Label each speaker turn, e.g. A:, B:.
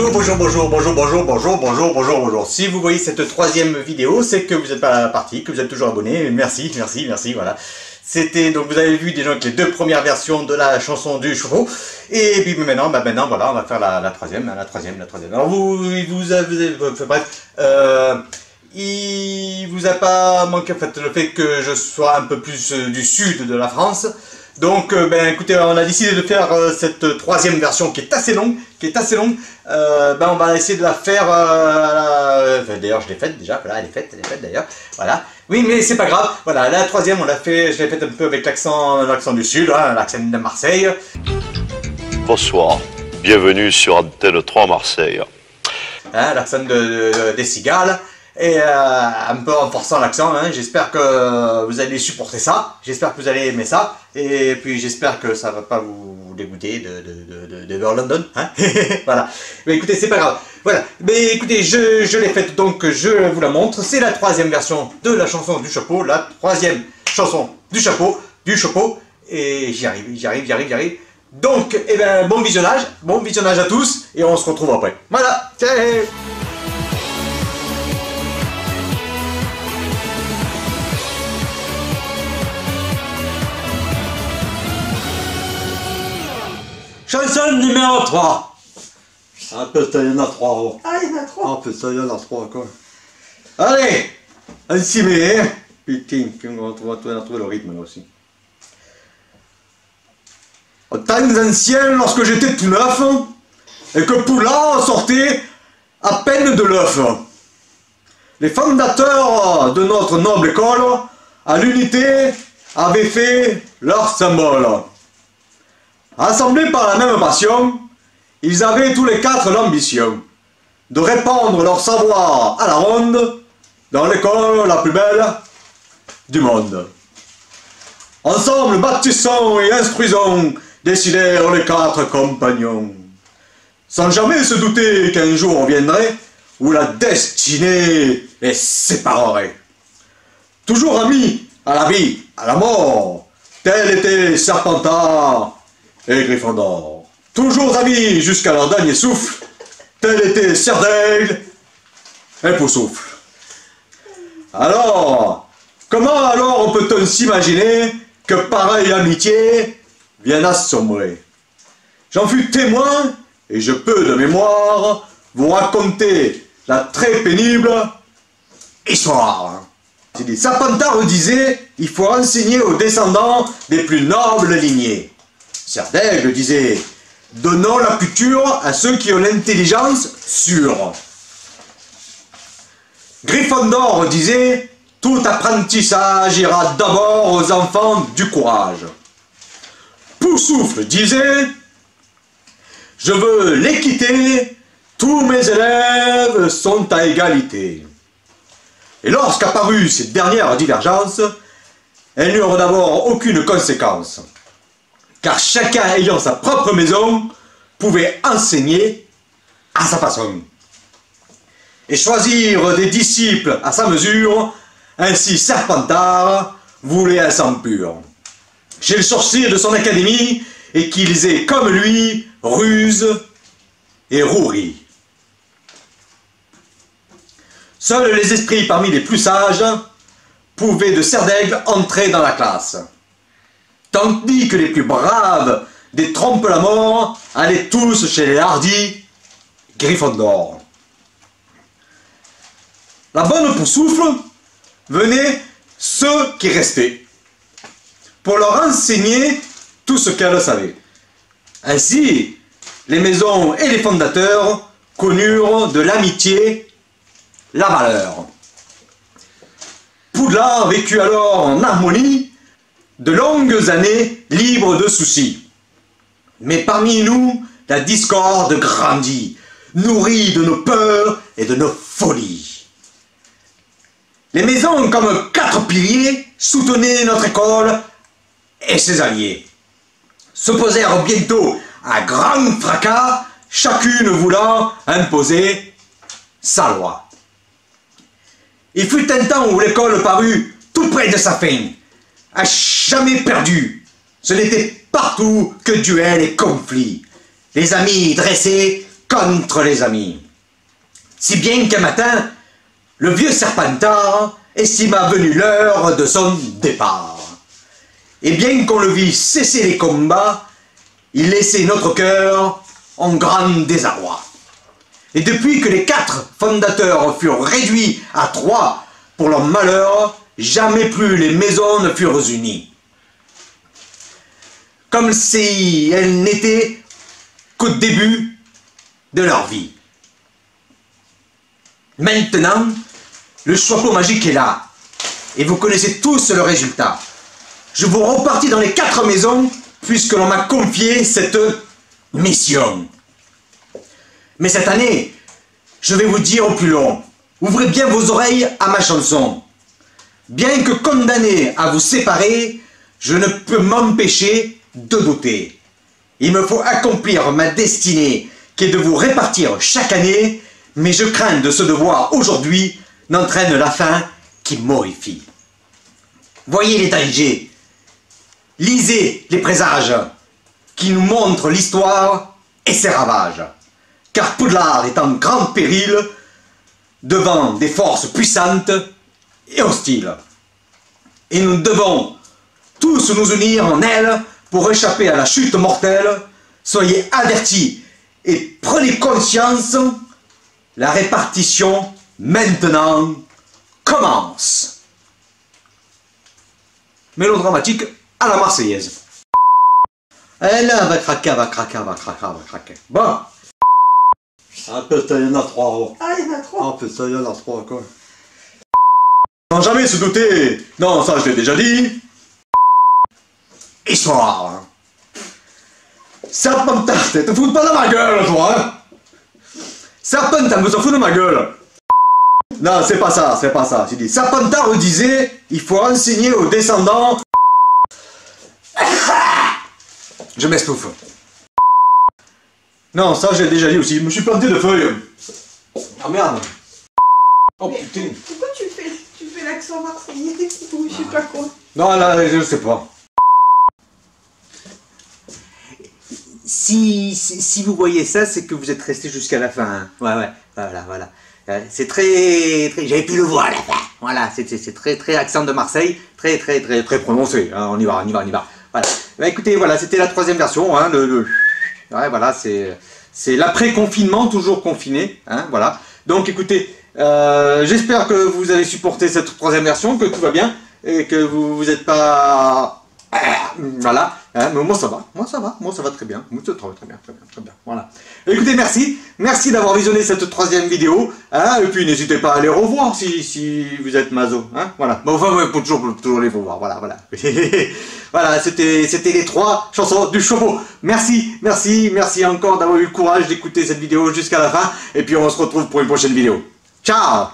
A: Bonjour, bonjour, bonjour, bonjour, bonjour, bonjour, bonjour, bonjour, bonjour. Si vous voyez cette troisième vidéo, c'est que vous n'êtes pas parti, que vous êtes toujours abonné. Merci, merci, merci, voilà. C'était, donc vous avez vu déjà les deux premières versions de la chanson du chevaux. Et puis maintenant, voilà, on va faire la troisième. Alors vous avez, bref, il vous a pas manqué en fait le fait que je sois un peu plus du sud de la France. Donc, écoutez, on a décidé de faire cette troisième version qui est assez longue, on va essayer de la faire, d'ailleurs je l'ai faite déjà, voilà, elle est faite d'ailleurs, voilà. Oui, mais c'est pas grave, voilà, la troisième, je l'ai faite un peu avec l'accent du sud, hein, l'accent de Marseille.
B: Bonsoir, bienvenue sur Antenne 3 Marseille.
A: Hein, l'accent des cigales. Et un peu en forçant l'accent, hein. J'espère que vous allez supporter ça, j'espère que vous allez aimer ça, et puis j'espère que ça va pas vous dégoûter de Ever London, hein. Voilà. Mais écoutez, c'est pas grave. Voilà. Mais écoutez, je l'ai faite, donc je vous la montre. C'est la troisième version de la chanson du chapeau, la troisième chanson du chapeau, et j'y arrive. Donc, bon visionnage à tous, et on se retrouve après. Voilà. Ciao.
C: Chanson numéro 3. Ah putain, il y en a 3. Oh.
A: Ah, il y en a 3.
C: Ah putain, il y en a 3 quoi. Allez, on s'y met, hein. Putain, on va trouver le rythme là aussi. Au temps anciens, lorsque j'étais tout neuf, et que Poulard sortait à peine de l'œuf, les fondateurs de notre noble école, à l'unité, avaient fait leur symbole. Assemblés par la même passion, ils avaient tous les quatre l'ambition de répandre leur savoir à la ronde dans l'école la plus belle du monde. Ensemble bâtissons et instruisons, décidèrent les quatre compagnons, sans jamais se douter qu'un jour viendrait où la destinée les séparerait. Toujours amis à la vie, à la mort, tel était Serpentard et Gryffondor. Toujours amis jusqu'à leur dernier souffle, tel était Serdaigle et Poussoufle. Alors, comment peut-on s'imaginer que pareille amitié vienne assombrer? J'en fus témoin et je peux de mémoire vous raconter la très pénible histoire. Serpentard disait, il faut enseigner aux descendants des plus nobles lignées. Serdaigle disait, donnons la culture à ceux qui ont l'intelligence sûre. Gryffondor disait, tout apprentissage ira d'abord aux enfants du courage. Poussoufle disait, je veux l'équité, tous mes élèves sont à égalité. Et lorsqu'apparut cette dernière divergence, elles n'eurent d'abord aucune conséquence, car chacun ayant sa propre maison pouvait enseigner à sa façon et choisir des disciples à sa mesure. Ainsi Serpentard voulait un sang pur chez le sorcier de son académie, et qu'ils aient comme lui ruse et rouerie. Seuls les esprits parmi les plus sages pouvaient de Serdaigle entrer dans la classe, tandis que les plus braves des trompe-la-mort allaient tous chez les hardis Gryffondor. La bonne Poussoufle venait ceux qui restaient, pour leur enseigner tout ce qu'elle savait. Ainsi, les maisons et les fondateurs connurent de l'amitié la valeur. Poudlard vécut alors en harmonie de longues années libres de soucis. Mais parmi nous, la discorde grandit, nourrie de nos peurs et de nos folies. Les maisons, comme quatre piliers, soutenaient notre école et ses alliés. S'opposèrent bientôt à grand fracas, chacune voulant imposer sa loi. Il fut un temps où l'école parut tout près de sa fin, à jamais perdue. Ce n'était partout que duel et conflit. Les amis dressés contre les amis. Si bien qu'un matin, le vieux Serpentard estima venue l'heure de son départ. Et bien qu'on le vit cesser les combats, il laissait notre cœur en grand désarroi. Et depuis que les 4 fondateurs furent réduits à 3 pour leur malheur, jamais plus les maisons ne furent unies. Comme si elles n'étaient qu'au début de leur vie. Maintenant, le chapeau magique est là. Et vous connaissez tous le résultat. Je vous repartis dans les 4 maisons, puisque l'on m'a confié cette mission. Mais cette année, je vais vous dire au plus long. Ouvrez bien vos oreilles à ma chanson. Bien que condamné à vous séparer, je ne peux m'empêcher de douter. Il me faut accomplir ma destinée, qui est de vous répartir chaque année, mais je crains de ce devoir aujourd'hui n'entraîne la fin qui m'horrifie. Voyez les dangers, lisez les présages, qui nous montrent l'histoire et ses ravages. Car Poudlard est en grand péril devant des forces puissantes et hostiles. Et nous devons tous nous unir en elle pour échapper à la chute mortelle. Soyez avertis et prenez conscience, la répartition maintenant commence. Mélodramatique à la Marseillaise. Elle va craquer, va craquer, va craquer, va craquer. Bon. Ah putain, il y en a 3. Oh.
D: Ah, il y en a 3.
C: Ah putain, il y en a 3 quoi. Sans jamais se douter. Non, ça je l'ai déjà dit. Histoire. Serpentard, te fous pas de ma gueule, toi, hein. Serpentard, me s'en fout de ma gueule. Non, c'est pas ça, c'est pas ça. J'ai dit, Serpentard disait, il faut enseigner aux descendants. Je m'estouffe. Non, ça j'ai déjà dit aussi. Je me suis planté de feuilles. Ah merde. Oh
D: Mais
C: putain.
D: pourquoi tu fais l'accent marseillais ou je sais pas quoi?
C: Non, là, je sais pas.
A: Si vous voyez ça, c'est que vous êtes resté jusqu'à la fin. Hein. Ouais, voilà. C'est très... J'avais pu le voir à la fin. Voilà, c'est très accent de Marseille, très prononcé. Hein. On y va. Voilà. Bah, écoutez, voilà, c'était la 3e version. Hein, ouais, voilà, c'est l'après-confinement, toujours confiné. Hein, voilà. Donc, écoutez, j'espère que vous allez supporter cette 3e version, que tout va bien et que vous n'êtes pas... Voilà, hein, mais moi ça va très bien, très bien, voilà. Écoutez, merci d'avoir visionné cette 3e vidéo, hein, et puis n'hésitez pas à les revoir si vous êtes maso, hein, voilà. Bon, enfin, ouais, pour toujours les revoir, voilà. Voilà, c'était les 3 chansons du chapeau. Merci encore d'avoir eu le courage d'écouter cette vidéo jusqu'à la fin, et puis on se retrouve pour une prochaine vidéo. Ciao!